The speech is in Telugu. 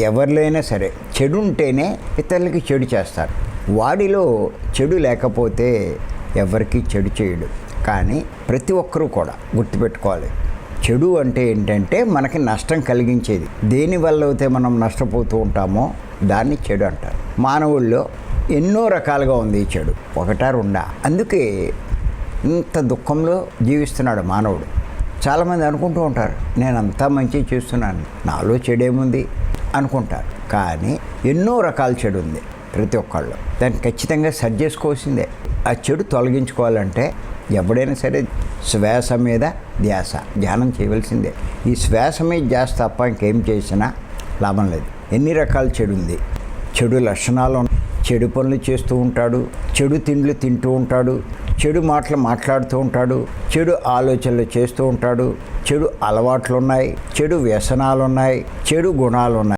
ఎవరిలో సరే చెడు ఉంటేనే ఇతరులకి చెడు చేస్తారు. వాడిలో చెడు లేకపోతే ఎవరికి చెడు చేయడు. కానీ ప్రతి ఒక్కరూ కూడా గుర్తుపెట్టుకోవాలి, చెడు అంటే ఏంటంటే మనకి నష్టం కలిగించేది. దేనివల్ల అయితే మనం నష్టపోతూ ఉంటామో దాన్ని చెడు అంటారు. మానవుల్లో ఎన్నో రకాలుగా ఉంది ఈ చెడు, ఒకటా రెండా. అందుకే ఇంత దుఃఖంలో జీవిస్తున్నాడు మానవుడు. చాలామంది అనుకుంటూ ఉంటారు, నేను అంతా మంచి చేస్తున్నాను, నాలో చెడేముంది అనుకుంటారు. కానీ ఎన్నో రకాల చెడు ఉంది ప్రతి ఒక్కళ్ళు. దాన్ని ఖచ్చితంగా సరి చేసుకోవాల్సిందే. ఆ చెడు తొలగించుకోవాలంటే ఎవడైనా సరే శ్వాస మీద ధ్యాస, ధ్యానం చేయవలసిందే. ఈ శ్వాస మీద ధ్యాస తప్ప ఇంకేం చేసినా లాభం లేదు. ఎన్ని రకాల చెడు ఉంది. చెడు లక్షణాలు, చెడు పనులు చేస్తూ ఉంటాడు, చెడు తిండ్లు తింటూ ఉంటాడు, చెడు మాటలు మాట్లాడుతూ ఉంటాడు, చెడు ఆలోచనలు చేస్తూ ఉంటాడు, చెడు అలవాట్లు ఉన్నాయి, చెడు వ్యసనాలు ఉన్నాయి, చెడు గుణాలు ఉన్నాయి.